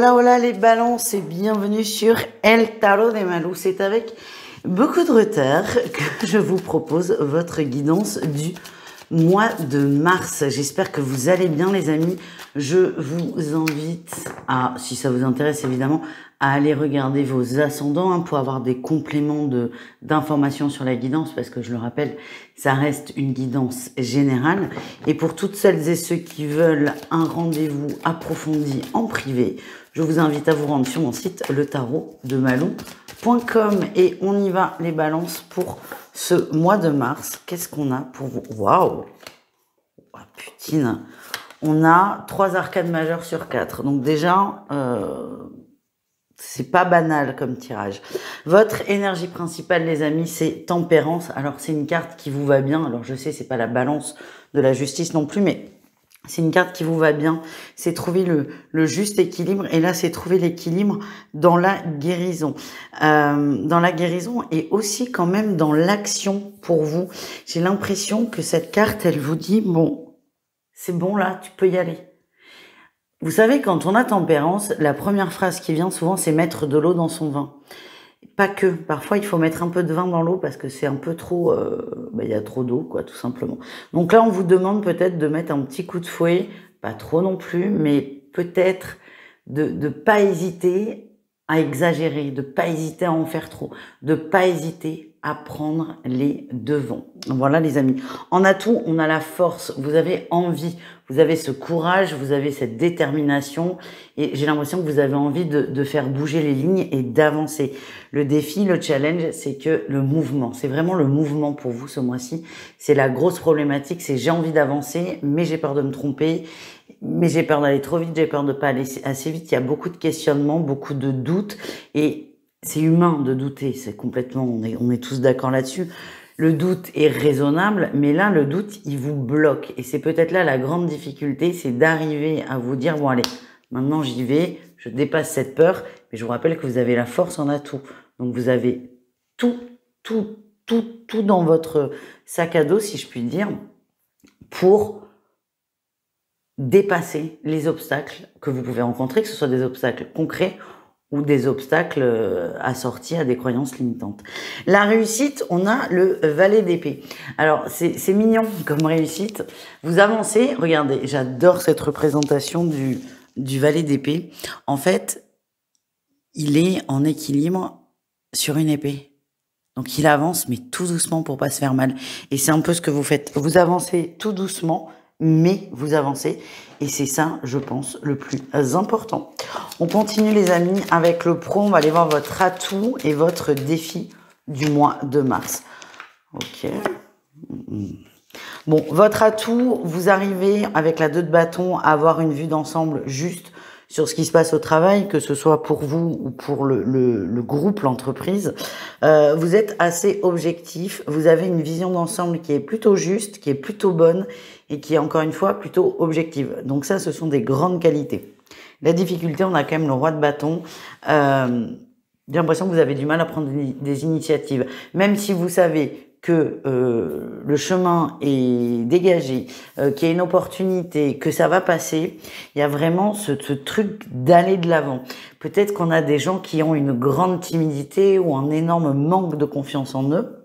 Hola, hola les balances et bienvenue sur El Tarot de Malou. C'est avec beaucoup de retard que je vous propose votre guidance du mois de mars. J'espère que vous allez bien les amis. Je vous invite à, si ça vous intéresse évidemment, à aller regarder vos ascendants pour avoir des compléments d'informations sur la guidance, parce que je le rappelle, ça reste une guidance générale. Et pour toutes celles et ceux qui veulent un rendez-vous approfondi en privé, je vous invite à vous rendre sur mon site letarotdemalou.com et on y va les balances pour ce mois de mars. Qu'est-ce qu'on a pour vous? Waouh! Oh, putain! On a 3 arcades majeures sur 4. Donc déjà, c'est pas banal comme tirage. Votre énergie principale, les amis, c'est tempérance. Alors, c'est une carte qui vous va bien. Alors, je sais, c'est pas la balance de la justice non plus, mais c'est une carte qui vous va bien. C'est trouver le juste équilibre. Et là, c'est trouver l'équilibre dans la guérison. Dans la guérison et aussi quand même dans l'action pour vous. J'ai l'impression que cette carte, elle vous dit, bon, c'est bon là, tu peux y aller. Vous savez, quand on a tempérance, la première phrase qui vient souvent, c'est mettre de l'eau dans son vin. Pas que. Parfois, il faut mettre un peu de vin dans l'eau parce que c'est un peu trop... il y a trop d'eau, quoi, tout simplement. Donc là, on vous demande peut-être de mettre un petit coup de fouet, pas trop non plus, mais peut-être de pas hésiter à exagérer, de pas hésiter à en faire trop, de pas hésiter à prendre les devants. Voilà les amis. En atout, on a la force, vous avez envie, vous avez ce courage, vous avez cette détermination et j'ai l'impression que vous avez envie de faire bouger les lignes et d'avancer. Le défi, le challenge, c'est que le mouvement, c'est vraiment le mouvement pour vous ce mois-ci. C'est la grosse problématique, c'est j'ai envie d'avancer, mais j'ai peur de me tromper, mais j'ai peur d'aller trop vite, j'ai peur de pas aller assez vite. Il y a beaucoup de questionnements, beaucoup de doutes et c'est humain de douter, c'est complètement, on est tous d'accord là-dessus. Le doute est raisonnable, mais là, le doute, il vous bloque. Et c'est peut-être là la grande difficulté, c'est d'arriver à vous dire, bon allez, maintenant j'y vais, je dépasse cette peur. Mais je vous rappelle que vous avez la force en atout. Donc vous avez tout dans votre sac à dos, si je puis dire, pour dépasser les obstacles que vous pouvez rencontrer, que ce soit des obstacles concrets ou des obstacles assortis à des croyances limitantes. La réussite, on a le valet d'épée. Alors, c'est mignon comme réussite. Vous avancez, regardez, j'adore cette représentation du valet d'épée. En fait, il est en équilibre sur une épée. Donc, il avance, mais tout doucement pour pas se faire mal. Et c'est un peu ce que vous faites. Vous avancez tout doucement, mais vous avancez. Et c'est ça, je pense, le plus important. On continue, les amis, avec le pro. On va aller voir votre atout et votre défi du mois de mars. Ok. Bon, votre atout, vous arrivez avec la 2 de bâton à avoir une vue d'ensemble juste sur ce qui se passe au travail, que ce soit pour vous ou pour le groupe, l'entreprise. Vous êtes assez objectif, vous avez une vision d'ensemble qui est plutôt juste, qui est plutôt bonne et qui est encore une fois plutôt objective. Donc ça, ce sont des grandes qualités. La difficulté, on a quand même le roi de bâton. J'ai l'impression que vous avez du mal à prendre des initiatives. Même si vous savez que le chemin est dégagé, qu'il y a une opportunité, que ça va passer, il y a vraiment ce truc d'aller de l'avant. Peut-être qu'on a des gens qui ont une grande timidité ou un énorme manque de confiance en eux,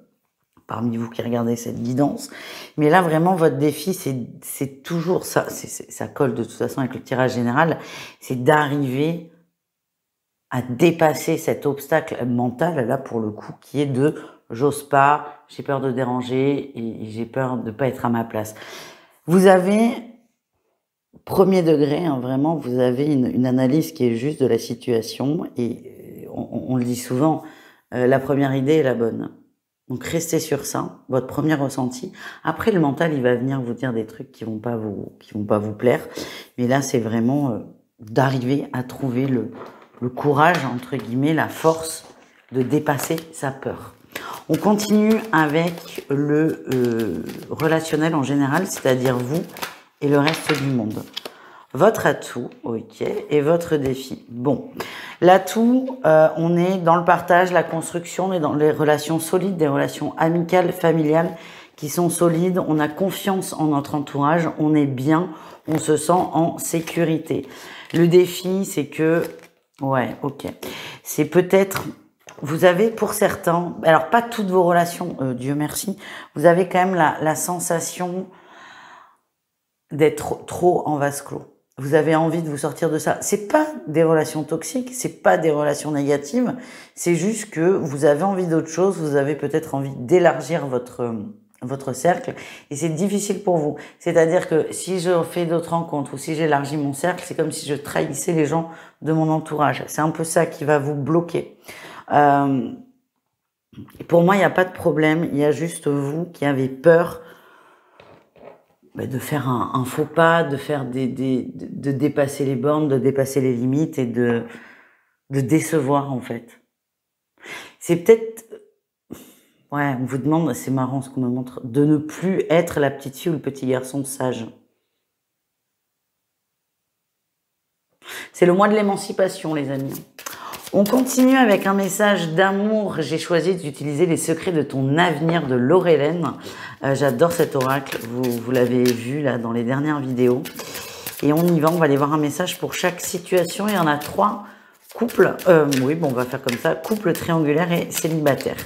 parmi vous qui regardez cette guidance. Mais là, vraiment, votre défi, c'est toujours ça. Ça colle de toute façon avec le tirage général. C'est d'arriver à dépasser cet obstacle mental, là, pour le coup, qui est de j'ose pas, j'ai peur de déranger et j'ai peur de pas être à ma place. Vous avez, premier degré, vraiment, vous avez une analyse qui est juste de la situation et on le dit souvent, la première idée est la bonne. Donc, restez sur ça, votre premier ressenti. Après, le mental, il va venir vous dire des trucs qui vont pas vous plaire. Mais là, c'est vraiment d'arriver à trouver le courage, entre guillemets, la force de dépasser sa peur. On continue avec le relationnel en général, c'est-à-dire vous et le reste du monde. Votre atout, ok, et votre défi. Bon, l'atout, on est dans le partage, la construction, on est dans les relations solides, des relations amicales, familiales qui sont solides. On a confiance en notre entourage, on est bien, on se sent en sécurité. Le défi, c'est que Ouais, ok. C'est peut-être, vous avez pour certains, alors pas toutes vos relations, Dieu merci, vous avez quand même la sensation d'être trop en vase clos. Vous avez envie de vous sortir de ça. C'est pas des relations toxiques, c'est pas des relations négatives, c'est juste que vous avez envie d'autre chose, vous avez peut-être envie d'élargir votre cercle et c'est difficile pour vous. C'est-à-dire que si je fais d'autres rencontres ou si j'élargis mon cercle, c'est comme si je trahissais les gens de mon entourage. C'est un peu ça qui va vous bloquer. Pour moi, il n'y a pas de problème, il y a juste vous qui avez peur de faire un faux pas, de faire de dépasser les bornes, de dépasser les limites et de décevoir en fait. C'est peut-être, ouais, on vous demande, c'est marrant ce qu'on me montre, de ne plus être la petite fille ou le petit garçon sage. C'est le mois de l'émancipation, les amis. On continue avec un message d'amour. J'ai choisi d'utiliser les secrets de ton avenir de Laurelène. J'adore cet oracle. Vous l'avez vu là dans les dernières vidéos. Et on y va. On va aller voir un message pour chaque situation. Il y en a 3 couples. Oui, bon, on va faire comme ça. Couple triangulaire et célibataire.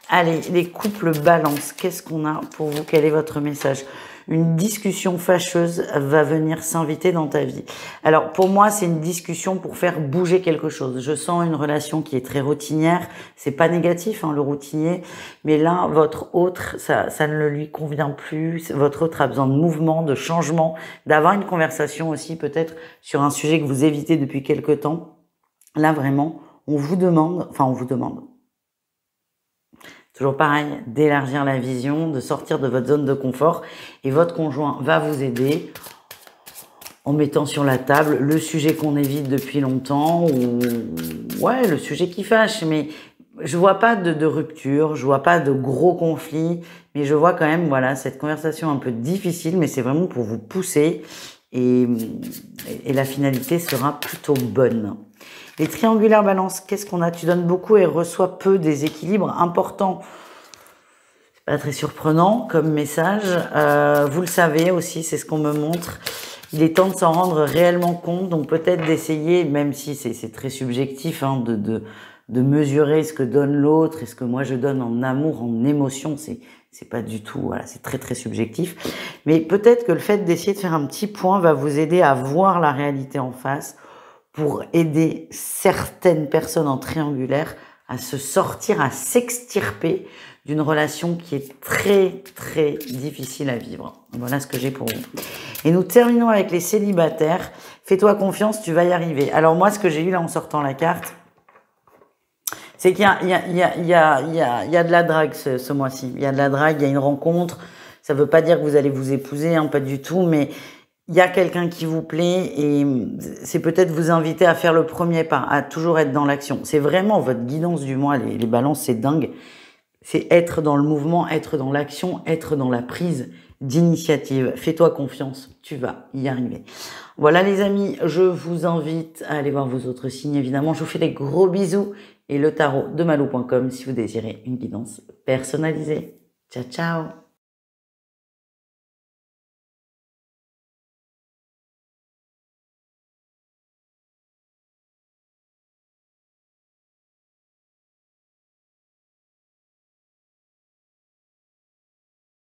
Allez, les couples balance. Qu'est-ce qu'on a pour vous? Quel est votre message? Une discussion fâcheuse va venir s'inviter dans ta vie. Alors, pour moi, c'est une discussion pour faire bouger quelque chose. Je sens une relation qui est très routinière. C'est pas négatif, hein, le routinier. Mais là, votre autre, ça ne le lui convient plus. Votre autre a besoin de mouvement, de changement, d'avoir une conversation aussi, peut-être, sur un sujet que vous évitez depuis quelque temps. Là, vraiment, on vous demande. Toujours pareil, d'élargir la vision, de sortir de votre zone de confort. Et votre conjoint va vous aider en mettant sur la table le sujet qu'on évite depuis longtemps ou ouais, le sujet qui fâche. Mais je vois pas de rupture, je vois pas de gros conflits, mais je vois quand même voilà cette conversation un peu difficile, mais c'est vraiment pour vous pousser et la finalité sera plutôt bonne. Les triangulaires balance, qu'est-ce qu'on a? Tu donnes beaucoup et reçois peu, des équilibres importants. C'est pas très surprenant comme message. Vous le savez aussi, c'est ce qu'on me montre. Il est temps de s'en rendre réellement compte, donc peut-être d'essayer, même si c'est très subjectif, hein, de mesurer ce que donne l'autre et ce que moi je donne en amour, en émotion. C'est pas du tout, voilà, c'est très très subjectif. Mais peut-être que le fait d'essayer de faire un petit point va vous aider à voir la réalité en face, pour aider certaines personnes en triangulaire à se sortir, à s'extirper d'une relation qui est très, très difficile à vivre. Voilà ce que j'ai pour vous. Et nous terminons avec les célibataires. Fais-toi confiance, tu vas y arriver. Alors moi, ce que j'ai eu là en sortant la carte, c'est qu'il y a de la drague ce mois-ci. Il y a de la drague, il y a une rencontre. Ça veut pas dire que vous allez vous épouser, hein, pas du tout, mais il y a quelqu'un qui vous plaît et c'est peut-être vous inviter à faire le premier pas, à toujours être dans l'action. C'est vraiment votre guidance du mois, les balances, c'est dingue. C'est être dans le mouvement, être dans l'action, être dans la prise d'initiative. Fais-toi confiance, tu vas y arriver. Voilà les amis, je vous invite à aller voir vos autres signes évidemment. Je vous fais des gros bisous et le tarot de malou.com si vous désirez une guidance personnalisée. Ciao, ciao!